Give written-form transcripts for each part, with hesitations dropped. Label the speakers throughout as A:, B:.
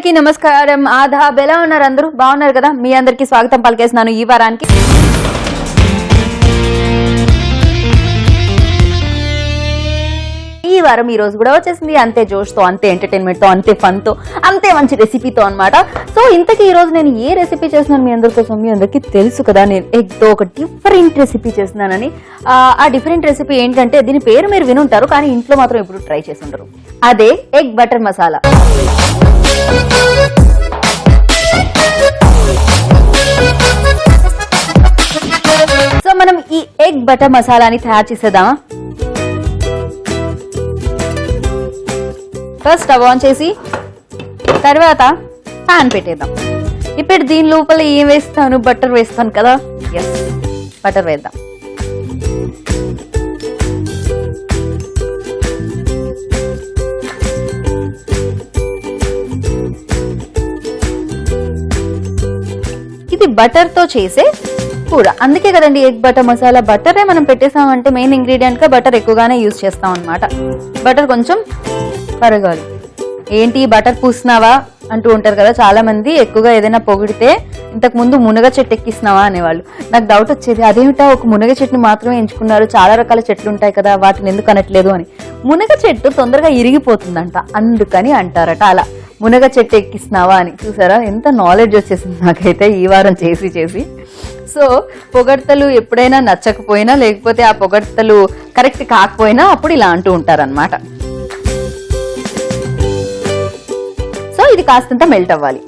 A: అందరికీ నమస్కారం. ఆదాబ్. ఎలా ఉన్నారు అందరూ? బాగున్నారు కదా? మీ అందరికీ స్వాగతం పలికేస్తున్నాను ఈ వారానికి. ఈ వారం ఈ రోజు కూడా వచ్చేసింది అంతే జోష్తో, అంతే ఎంటర్టైన్మెంట్తో, అంతే ఫన్తో, అంతే మంచి రెసిపీతో అనమాట. సో ఇంతకీ ఈ రోజు నేను ఏ రెసిపీ చేస్తున్నాను మీ అందరి కోసం? మీ అందరికీ తెలుసు కదా, నేను ఎగ్తో ఒక డిఫరెంట్ రెసిపీ చేస్తున్నానని. ఆ డిఫరెంట్ రెసిపీ ఏంటంటే, దీని పేరు మీరు వినుంటారు కానీ ఇంట్లో మాత్రం ఎప్పుడు ట్రై చేసి ఉంటారు. అదే ఎగ్ బటర్ మసాలా. సో మనం ఈ ఎగ్ బటర్ మసాలాని తయారు చేసేద్దామా? ఫస్ట్ స్టవ్ ఆన్ చేసి తర్వాత ప్యాన్ పెట్టేద్దాం. ఇప్పుడు దీని లోపల ఏం వేస్తాను? బటర్ వేస్తాను కదా. ఎస్, బటర్ వేద్దాం. ఇది బటర్ తో చేసే కూర, అందుకే కదండి ఎగ్ బటర్ మసాలా. బటరే మనం పెట్టేసామంటే మెయిన్ ఇంగ్రీడియంట్ గా బటర్ ఎక్కువగానే యూజ్ చేస్తాం అనమాట. బటర్ కొంచెం కరగాలి. ఏంటి బటర్ పూసినావా అంటూ ఉంటారు కదా చాలా మంది. ఎక్కువగా ఏదైనా పొగిడితే ఇంతకు ముందు మునగ చెట్టు ఎక్కిస్తున్నావా అనేవాళ్ళు. నాకు డౌట్ వచ్చేది, అదేమిటా ఒక మునగ చెట్టుని మాత్రమే ఎంచుకున్నారు, చాలా రకాల చెట్లు ఉంటాయి కదా, వాటిని ఎందుకు అనట్లేదు అని. మునగ చెట్టు తొందరగా ఇరిగిపోతుందంట, అందుకని అంటారట అలా. మునగ చెట్టు ఎక్కిస్తున్నావా అని. చూసారా ఎంత నాలెడ్జ్ వచ్చేసింది నాకైతే ఈ వారం చేసి చేసి. సో పొగడ్తలు ఎప్పుడైనా నచ్చకపోయినా, లేకపోతే ఆ పొగడ్తలు కరెక్ట్ కాకపోయినా అప్పుడు ఇలా అంటూ ఉంటారనమాట. సో ఇది కాస్తంత మెల్ట్ అవ్వాలి.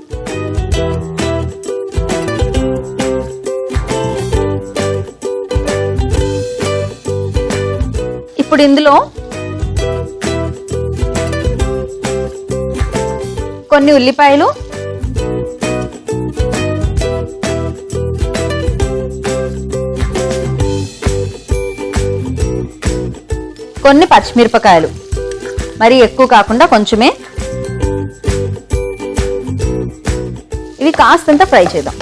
A: ఇప్పుడు ఇందులో కొన్ని ఉల్లిపాయలు, కొన్ని పచ్చిమిరపకాయలు, మరి ఎక్కువ కాకుండా కొంచెమే, ఇవి కాస్తంత ఫ్రై చేద్దాం.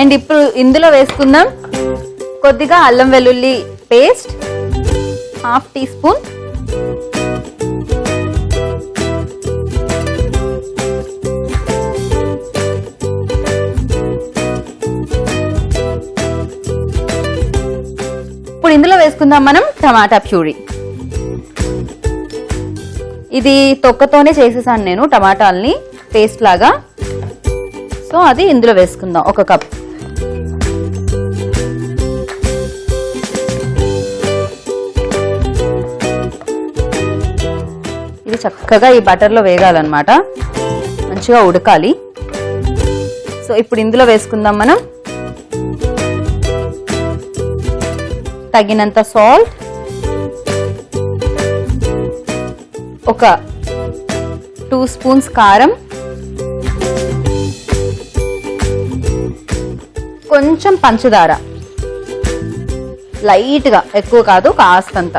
A: అండ్ ఇప్పుడు ఇందులో వేసుకుందాం కొద్దిగా అల్లం వెల్లుల్లి పేస్ట్, 1/2 టీ స్పూన్, ఇప్పుడు ఇందులో వేసుకుందాం మనం టమాటా ప్యూరీ. ఇది తొక్కతోనే చేసేసాను నేను టమాటాలని పేస్ట్ లాగా. సో అది ఇందులో వేసుకుందాం 1 కప్. ఇది చక్కగా ఈ బటర్లో వేగాలన్నమాట, మంచిగా ఉడకాలి. సో ఇప్పుడు ఇందులో వేసుకుందాం మనం తగినంత సాల్ట్, ఒక 2 స్పూన్స్ కారం, కొంచెం పంచదార లైట్గా, ఎక్కువ కాదు కాస్తంత,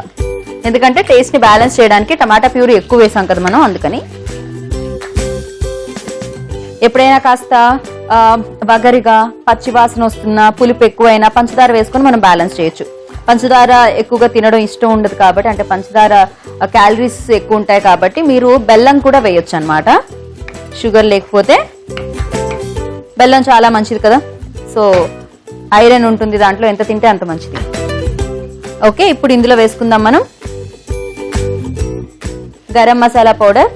A: ఎందుకంటే టేస్ట్ ని బ్యాలెన్స్ చేయడానికి టమాటా ప్యూరీ ఎక్కువ వేసాం కదా మనం, అందుకని. ఎప్పుడైనా కాస్త వగరిగా పచ్చి వాసన వస్తున్నా, పులుపు ఎక్కువైనా పంచదార వేసుకొని మనం బ్యాలెన్స్ చేయొచ్చు. పంచదార ఎక్కువగా తినడం ఇష్టం ఉండదు కాబట్టి, అంటే పంచదార క్యాలరీస్ ఎక్కువ ఉంటాయి కాబట్టి మీరు బెల్లం కూడా వేయొచ్చు అనమాట. షుగర్ లేకపోతే బెల్లం చాలా మంచిది కదా. సో ఐరన్ ఉంటుంది దాంట్లో, ఎంత తింటే అంత మంచిది. ఓకే, ఇప్పుడు ఇందులో వేసుకుందాం మనం garam masala powder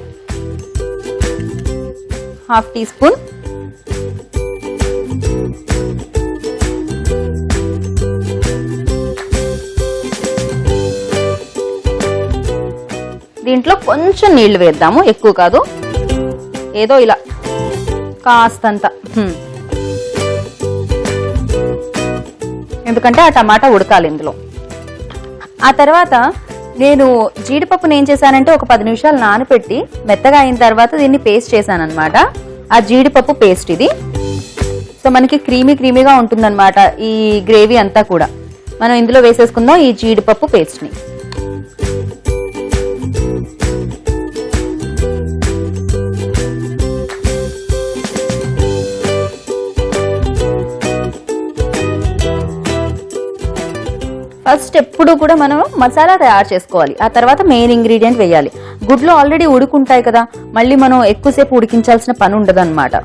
A: 1/2 teaspoon, దీంట్లో కొంచెం నీళ్లు వేద్దాము, ఎక్కువ కాదు, ఏదో ఇలా కాస్తంత, ఎందుకంటే ఆ టమాటా ఉడకాలి ఇందులో. ఆ తర్వాత నేను జీడిపప్పును ఏం చేశానంటే ఒక 10 నిమిషాలు నానబెట్టి మెత్తగా అయిన తర్వాత దీన్ని పేస్ట్ చేశాను అనమాట. ఆ జీడిపప్పు పేస్ట్ ఇది. సో మనకి క్రీమీగా ఉంటుందన్నమాట ఈ గ్రేవీ అంతా కూడా. మనం ఇందులో వేసేసుకుందాం ఈ జీడిపప్పు పేస్ట్ని. ఫస్ట్ ఎప్పుడు కూడా మనం మసాలా తయారు చేసుకోవాలి, ఆ తర్వాత మెయిన్ ఇంగ్రీడియంట్ వేయాలి. గుడ్లు ఆల్రెడీ ఉడుకుంటాయి కదా, మళ్ళీ మనం ఎక్కువసేపు ఉడికించాల్సిన పని ఉండదు అనమాట.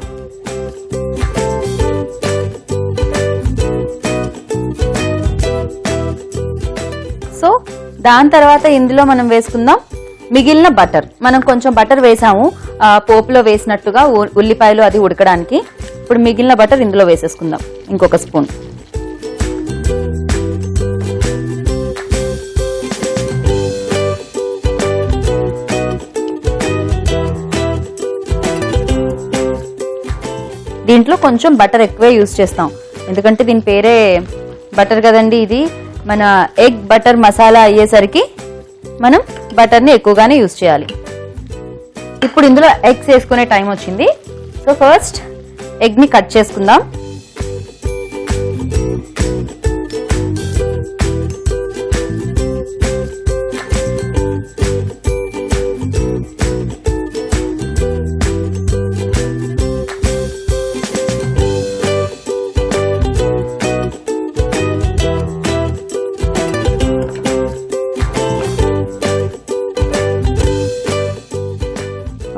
A: సో దాని తర్వాత ఇందులో మనం వేసుకుందాం మిగిలిన బటర్. మనం కొంచెం బటర్ వేసాము పోపులో వేసినట్టుగా ఉల్లిపాయలు అది ఉడకడానికి. ఇప్పుడు మిగిలిన బటర్ ఇందులో వేసేసుకుందాం, ఇంకొక స్పూన్. దీంట్లో కొంచెం బటర్ ఎక్కువే యూజ్ చేస్తాం, ఎందుకంటే దీని పేరే బటర్ కదండి. ఇది మన ఎగ్ బటర్ మసాలా అయ్యేసరికి మనం బటర్ని ఎక్కువగానే యూజ్ చేయాలి. ఇప్పుడు ఇందులో ఎగ్స్ వేసుకునే టైం వచ్చింది. సో ఫస్ట్ ఎగ్ని కట్ చేసుకుందాం.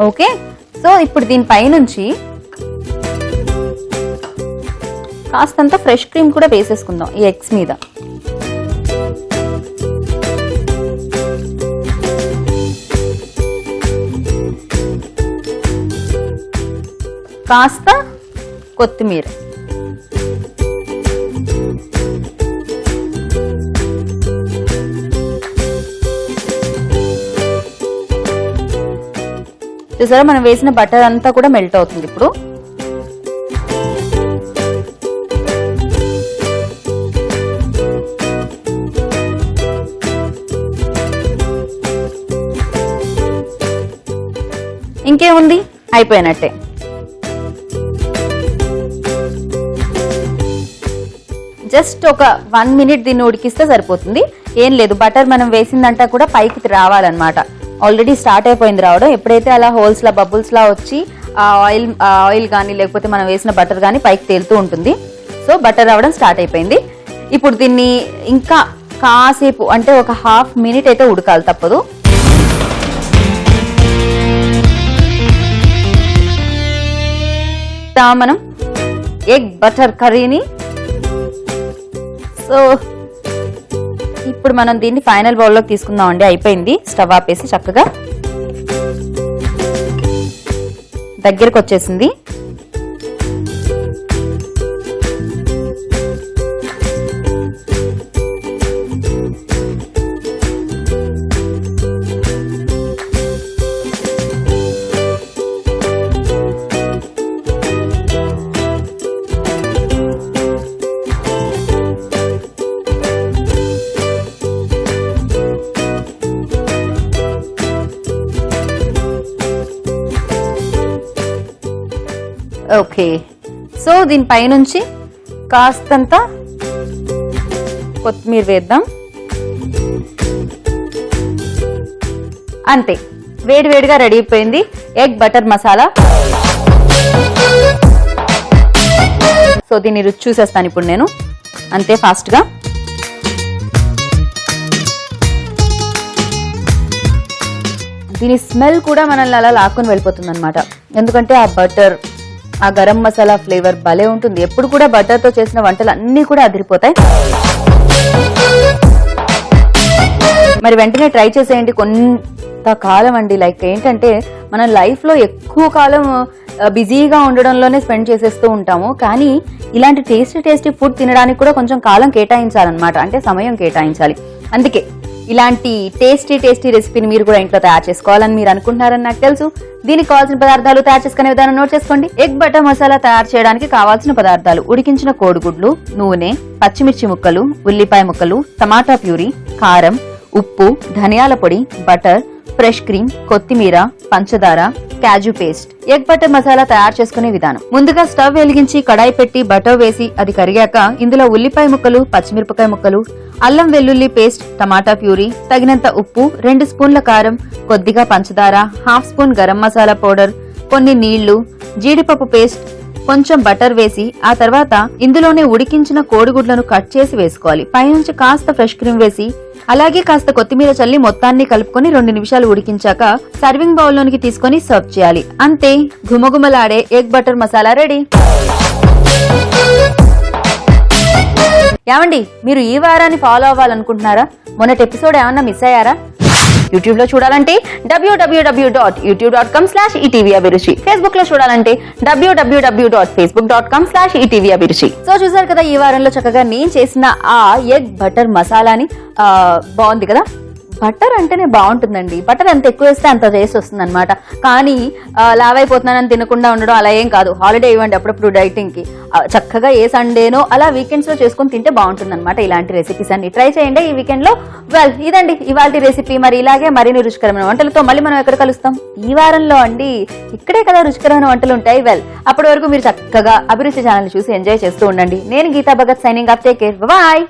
A: ఓకే, సో ఇప్పుడు దీనిపై నుంచి కాస్తంత ఫ్రెష్ క్రీమ్ కూడా వేసేసుకుందాం ఈ ఎగ్స్ మీద. కాస్త కొత్తిమీర, చూసారా మనం వేసిన బటర్ అంతా కూడా మెల్ట్ అవుతుంది. ఇప్పుడు ఇంకేముంది, అయిపోయినట్టే. జస్ట్ ఒక 1 minute దీన్ని ఉడికిస్తే సరిపోతుంది. ఏం లేదు, బటర్ మనం వేసిందంతా కూడా పైకి రావాలన్నమాట. ఆల్రెడీ స్టార్ట్ అయిపోయింది రావడం. ఎప్పుడైతే అలా హోల్స్ లా బబుల్స్ లా వచ్చి ఆయిల్ కానీ లేకపోతే మనం వేసిన బటర్ కానీ పైకి తేలుతూ ఉంటుంది. సో బటర్ రావడం స్టార్ట్ అయిపోయింది. ఇప్పుడు దీన్ని ఇంకా కాసేపు అంటే ఒక 1/2 minute అయితే ఉడకాలి, తప్పదు. మనం ఎగ్ బటర్ కర్రీని, సో ఇప్పుడు మనం దీన్ని ఫైనల్ బౌల్లోకి తీసుకుందాం అండి. అయిపోయింది, స్టవ్ ఆపేసి చక్కగా దగ్గరకు వచ్చేసింది. ఓకే, సో దీనిపై నుంచి కాస్తంత కొత్తిమీర వేద్దాం. అంతే, వేడివేడిగా రెడీ అయిపోయింది ఎగ్ బటర్ మసాలా. సో దీన్ని రుచి చూసేస్తాను ఇప్పుడు నేను, అంతే ఫాస్ట్గా. దీని స్మెల్ కూడా మనల్ని అలా లాక్కొని వెళ్ళిపోతుంది అనమాట. ఎందుకంటే ఆ బటర్, ఆ గరం మసాలా ఫ్లేవర్ భలే ఉంటుంది. ఎప్పుడు కూడా బటర్ తో చేసిన వంటలు అన్ని కూడా అదిరిపోతాయి. మరి వెంటనే ట్రై చేసేయండి. కొంతకాలం అండి, లైక్ ఏంటంటే మన లైఫ్ లో ఎక్కువ కాలం బిజీగా ఉండడంలోనే స్పెండ్ చేసేస్తూ ఉంటాము. కానీ ఇలాంటి టేస్టీ ఫుడ్ తినడానికి కూడా కొంచెం కాలం కేటాయించాలన్నమాట, అంటే సమయం కేటాయించాలి. అందుకే ఇలాంటి టేస్టీ రెసిపీని మీరు కూడా ఇంట్లో తయారు చేసుకోవాలని మీరు అనుకుంటున్నారని నాకు తెలుసు. దీనికి కావాల్సిన పదార్థాలు, తయారు చేసుకునే విధానం నోట్ చేసుకోండి. ఎగ్ బటర్ మసాలా తయారు చేయడానికి కావాల్సిన పదార్థాలు: ఉడికించిన కోడిగుడ్లు, నూనె, పచ్చిమిర్చి ముక్కలు, ఉల్లిపాయ ముక్కలు, టమాటా ప్యూరీ, కారం, ఉప్పు, ధనియాల పొడి, బటర్, ఫ్రెష్ క్రీమ్, కొత్తిమీర, పంచదార, కాజు పేస్ట్. ఎగ్ బటర్ మసాలా తయారు చేసుకునే విధానం: ముందుగా స్టవ్ వెలిగించి కడాయి పెట్టి బటర్ వేసి అది కరిగాక ఇందులో ఉల్లిపాయ ముక్కలు, పచ్చిమిరపకాయ ముక్కలు, అల్లం వెల్లుల్లి పేస్ట్, టమాటా ప్యూరీ, తగినంత ఉప్పు, 2 స్పూన్ల కారం, కొద్దిగా పంచదార, 1/2 స్పూన్ గరం మసాలా పౌడర్, కొన్ని నీళ్లు, జీడిపప్పు పేస్ట్, కొంచెం బటర్ వేసి ఆ తర్వాత ఇందులోనే ఉడికించిన కోడిగుడ్లను కట్ చేసి వేసుకోవాలి. పైనుంచి కాస్త ఫ్రెష్ క్రీమ్ వేసి అలాగే కాస్త కొత్తిమీర చల్లి మొత్తాన్ని కలుపుకొని 2 నిమిషాలు ఉడికించాక సర్వింగ్ బౌల్ లోనికి తీసుకొని సర్వ్ చేయాలి. అంతే, ఘుమఘుమలాడే ఎగ్ బటర్ మసాలా రెడీ. ఏమండి, మీరు ఈ వారాన్ని ఫాలో అవ్వాలనుకుంటున్నారా? మొన్నటి ఎపిసోడ్ ఏమన్నా మిస్ అయ్యారా? యూట్యూబ్ లో చూడాలంటే www.youtube.com/etvabhiruchi, ఫేస్బుక్ లో చూడాలంటే www.facebook.com/etvabhiruchi. సో చూసారు కదా, ఈ వారంలో చక్కగా నేను చేసిన ఆ ఎగ్ బటర్ మసాలాని. బాగుంది కదా. బటర్ అంటేనే బాగుంటుందండి. బటర్ ఎంత ఎక్కువ వేస్తే అంత టేస్ట్ వస్తుంది అనమాట. కానీ లావైపోతున్నానని తినకుండా ఉండడం అలా ఏం కాదు. హాలిడే ఇవ్వండి అప్పుడప్పుడు డైటింగ్ కి. చక్కగా ఏ సండేనో అలా వీకెండ్స్ లో చేసుకుని తింటే బాగుంటుంది అనమాట. ఇలాంటి రెసిపీస్ అన్ని ట్రై చేయండి ఈ వీకెండ్ లో. ఇదండి ఇవాళ రెసిపీ. మరి ఇలాగే మరిన్ని రుచికరమైన వంటలతో మళ్ళీ మనం ఎక్కడ కలుస్తాం? ఈ వారంలో అండి. ఇక్కడే కదా రుచికరమైన వంటలు ఉంటాయి. అప్పటి వరకు మీరు చక్కగా అభిరుచి ఛానల్ చూసి ఎంజాయ్ చేస్తూ ఉండండి. నేను Geeta Bhagat, signing off. Take care, bye.